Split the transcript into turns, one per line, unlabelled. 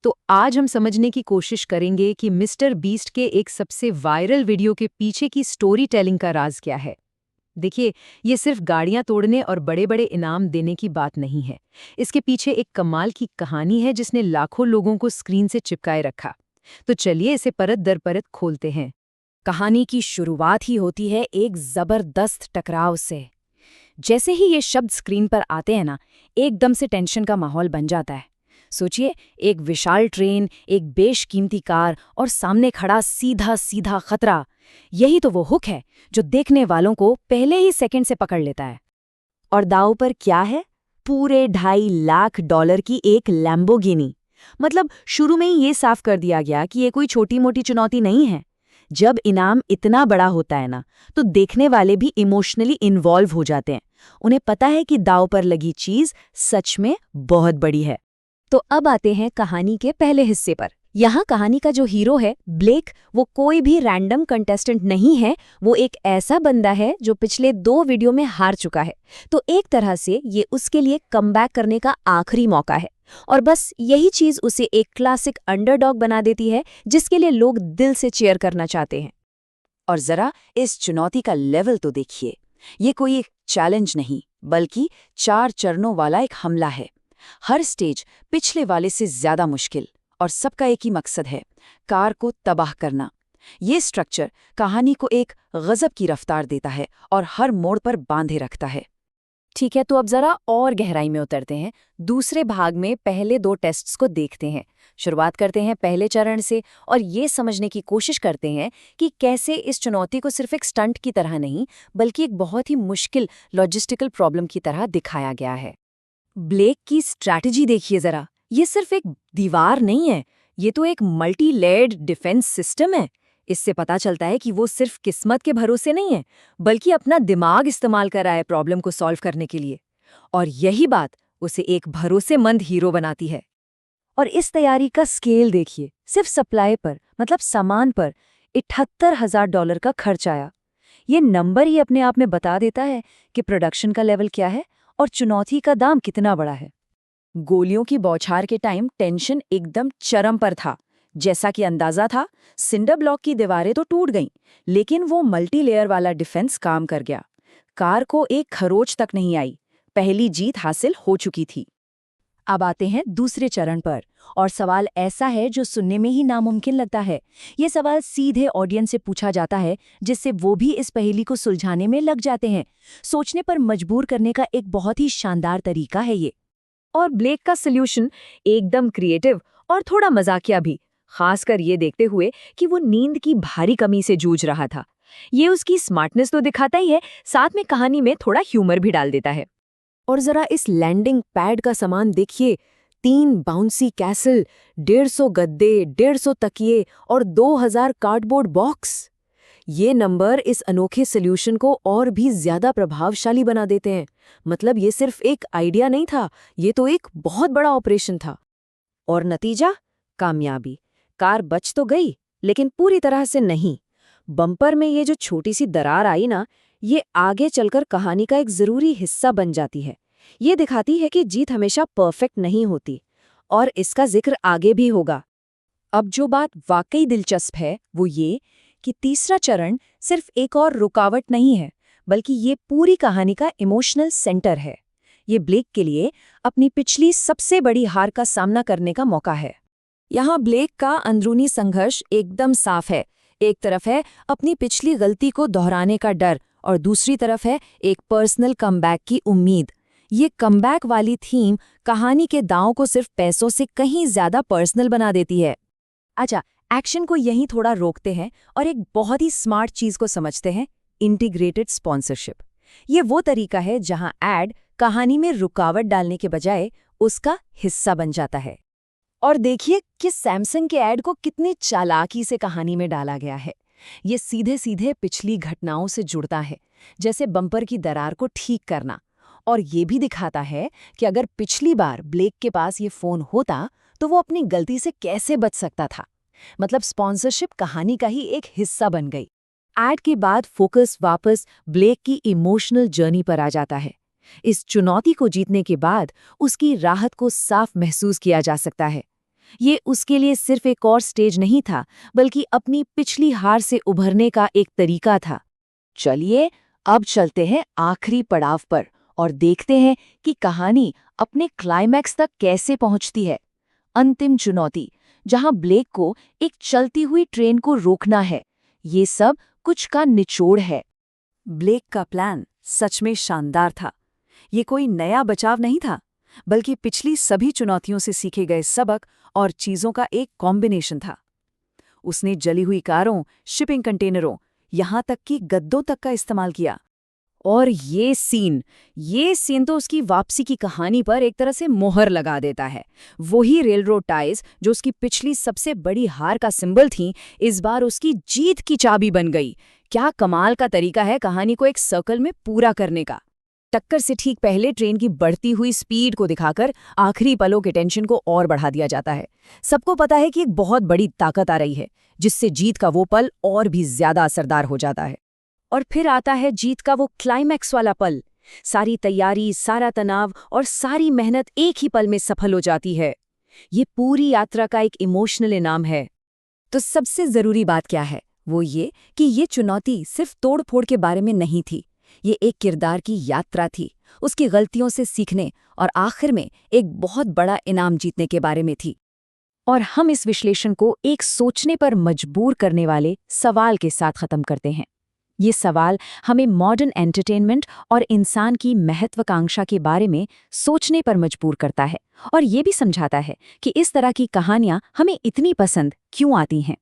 तो आज हम समझने की कोशिश करेंगे कि मिस्टर बीस्ट के एक सबसे वायरल वीडियो के पीछे की स्टोरी टेलिंग का राज क्या है। देखिए, ये सिर्फ गाड़ियां तोड़ने और बड़े-बड़े इनाम देने की बात नहीं है। इसके पीछे एक कमाल की कहानी है जिसने लाखों लोगों को स्क्रीन से चिपकाए रखा। तो चलिए इसे परत दर परत खोलते हैं।
कहानी की शुरुआत ही होती है एक जबरदस्त टकराव से। जैसे ही ये शब्द स्क्रीन पर आते हैं ना, एकदम से टेंशन का माहौल बन जाता है। सोचिए, एक विशाल ट्रेन, एक बेशकीमती कार और सामने खड़ा सीधा सीधा खतरा। यही तो वो हुक है जो देखने वालों को पहले ही सेकंड से पकड़ लेता है। और दांव पर क्या है? पूरे $2.5 लाख की एक लैम्बोर्गिनी। मतलब शुरू में ही ये साफ कर दिया गया कि ये कोई छोटी मोटी चुनौती नहीं है। जब इनाम इतना बड़ा होता है ना, तो देखने वाले भी इमोशनली इन्वॉल्व हो जाते हैं। उन्हें पता है कि दांव पर लगी चीज सच में बहुत बड़ी है। तो अब आते हैं कहानी के पहले हिस्से पर। यहाँ कहानी का जो हीरो है ब्लेक, वो कोई भी रैंडम कंटेस्टेंट नहीं है। वो एक ऐसा बंदा है जो पिछले 2 वीडियो में हार चुका है। तो एक तरह से ये उसके लिए कमबैक करने का आखिरी मौका है। और बस यही चीज उसे एक क्लासिक अंडरडॉग बना देती है, जिसके लिए लोग दिल से चीयर करना चाहते हैं। और जरा इस चुनौती का लेवल तो देखिए। ये कोई एक चैलेंज नहीं, बल्कि 4 चरणों वाला एक हमला है। हर स्टेज पिछले वाले से ज्यादा मुश्किल, और सबका एक ही मकसद है, कार को तबाह करना। ये स्ट्रक्चर कहानी को एक गजब की रफ्तार देता है और हर मोड़ पर बांधे रखता है। ठीक है, तो अब जरा और गहराई में उतरते हैं। दूसरे भाग में पहले 2 टेस्ट्स को देखते हैं। शुरुआत करते हैं पहले चरण से और ये समझने की कोशिश करते हैं कि कैसे इस चुनौती को सिर्फ एक स्टंट की तरह नहीं, बल्कि एक बहुत ही मुश्किल लॉजिस्टिकल प्रॉब्लम की तरह दिखाया गया है। ब्लेक की स्ट्रैटेजी देखिए जरा। ये सिर्फ एक दीवार नहीं है, ये तो एक मल्टी लेयर्ड डिफेंस सिस्टम है। इससे पता चलता है कि वो सिर्फ किस्मत के भरोसे नहीं है, बल्कि अपना दिमाग इस्तेमाल कर रहा है प्रॉब्लम को सॉल्व करने के लिए। और यही बात उसे एक भरोसेमंद हीरो बनाती है। और इस तैयारी का स्केल देखिए। सिर्फ सप्लाई पर, मतलब सामान पर $78,000 का खर्च आया। ये नंबर ही अपने आप में बता देता है कि प्रोडक्शन का लेवल क्या है और चुनौती का दाम कितना बड़ा है। गोलियों की बौछार के टाइम टेंशन एकदम चरम पर था। जैसा कि अंदाजा था, सिंडर ब्लॉक की दीवारें तो टूट गईं, लेकिन वो मल्टी लेयर वाला डिफेंस काम कर गया। कार को एक खरोच तक नहीं आई। पहली जीत हासिल हो चुकी थी। अब आते हैं दूसरे चरण पर, और सवाल ऐसा है जो सुनने में ही नामुमकिन लगता है। ये सवाल सीधे ऑडियंस से पूछा जाता है, जिससे वो भी इस पहेली को सुलझाने में लग जाते हैं। सोचने पर मजबूर करने का एक बहुत ही शानदार तरीका है ये। और ब्लेक का सॉल्यूशन एकदम क्रिएटिव और थोड़ा मजाकिया भी, खासकर ये देखते हुए कि वो नींद की भारी कमी से जूझ रहा था। ये उसकी स्मार्टनेस तो दिखाता ही है, साथ में कहानी में थोड़ा ह्यूमर भी डाल देता है। और जरा इस लैंडिंग पैड का सामान देखिए। 3 बाउंसी कैसल, 150 गद्दे, 150 तकिए और 2000 कार्डबोर्ड बॉक्स। ये नंबर इस अनोखे सॉल्यूशन को और भी ज्यादा प्रभावशाली बना देते हैं। मतलब ये सिर्फ एक आइडिया नहीं था, ये तो एक बहुत बड़ा ऑपरेशन था। और नतीजा? कामयाबी। कार बच तो गई, लेकिन पूरी तरह से नहीं। बम्पर में ये जो छोटी सी दरार आई ना, ये आगे चलकर कहानी का एक जरूरी हिस्सा बन जाती है। ये दिखाती है कि जीत हमेशा परफेक्ट नहीं होती, और इसका जिक्र आगे भी होगा। अब जो बात वाकई दिलचस्प है वो ये कि तीसरा चरण सिर्फ एक और रुकावट नहीं है, बल्कि ये पूरी कहानी का इमोशनल सेंटर है। ये ब्लेक के लिए अपनी पिछली सबसे बड़ी हार का सामना करने का मौका है। यहाँ ब्लेक का अंदरूनी संघर्ष एकदम साफ है। एक तरफ है अपनी पिछली गलती को दोहराने का डर, और दूसरी तरफ है एक पर्सनल कमबैक की उम्मीद। ये कमबैक वाली थीम कहानी के दांव को सिर्फ पैसों से कहीं ज्यादा पर्सनल बना देती है। अच्छा, एक्शन को यहीं थोड़ा रोकते हैं और एक बहुत ही स्मार्ट चीज को समझते हैं, इंटीग्रेटेड स्पॉन्सरशिप। ये वो तरीका है जहां एड कहानी में रुकावट डालने के बजाय उसका हिस्सा बन जाता है। और देखिए कि सैमसंग के ऐड को कितनी चालाकी से कहानी में डाला गया है। ये सीधे सीधे पिछली घटनाओं से जुड़ता है, जैसे बम्पर की दरार को ठीक करना। और ये भी दिखाता है कि अगर पिछली बार ब्लेक के पास ये फोन होता तो वो अपनी गलती से कैसे बच सकता था। मतलब स्पॉन्सरशिप कहानी का ही एक हिस्सा बन गई। ऐड के बाद फोकस वापस ब्लेक की इमोशनल जर्नी पर आ जाता है। इस चुनौती को जीतने के बाद उसकी राहत को साफ महसूस किया जा सकता है। ये उसके लिए सिर्फ एक और स्टेज नहीं था, बल्कि अपनी पिछली हार से उभरने का एक तरीका था। चलिए, अब चलते हैं आखिरी पड़ाव पर और देखते हैं कि कहानी अपने क्लाइमैक्स तक कैसे पहुंचती है। अंतिम चुनौती, जहां ब्लेक को एक चलती हुई ट्रेन को रोकना है। ये सब कुछ का निचोड़ है। ब्लेक का प्लान सच में शानदार था। ये कोई नया बचाव नहीं था, बल्कि पिछली सभी चुनौतियों से सीखे गए सबक और चीजों का एक कॉम्बिनेशन था। उसने जली हुई कारों, शिपिंग कंटेनरों, यहां तक कि गद्दों तक का इस्तेमाल किया। और ये सीन तो उसकी वापसी की कहानी पर एक तरह से मोहर लगा देता है। वही रेलरोड टाइज जो उसकी पिछली सबसे बड़ी हार का सिंबल थी, इस बार उसकी जीत की चाबी बन गई। क्या कमाल का तरीका है कहानी को एक सर्कल में पूरा करने का। टक्कर से ठीक पहले ट्रेन की बढ़ती हुई स्पीड को दिखाकर आखिरी पलों के टेंशन को और बढ़ा दिया जाता है। सबको पता है कि एक बहुत बड़ी ताकत आ रही है, जिससे जीत का वो पल और भी ज्यादा असरदार हो जाता है। और फिर आता है जीत का वो क्लाइमैक्स वाला पल। सारी तैयारी, सारा तनाव और सारी मेहनत एक ही पल में सफल हो जाती है। ये पूरी यात्रा का एक इमोशनल इनाम है। तो सबसे जरूरी बात क्या है? वो ये कि ये चुनौती सिर्फ तोड़-फोड़ के बारे में नहीं थी। ये एक किरदार की यात्रा थी, उसकी गलतियों से सीखने और आखिर में एक बहुत बड़ा इनाम जीतने के बारे में थी। और हम इस विश्लेषण को एक सोचने पर मजबूर करने वाले सवाल के साथ खत्म करते हैं। ये सवाल हमें मॉडर्न एंटरटेनमेंट और इंसान की महत्वाकांक्षा के बारे में सोचने पर मजबूर करता है और ये भी समझाता है कि इस तरह की कहानियां हमें इतनी पसंद क्यों आती हैं।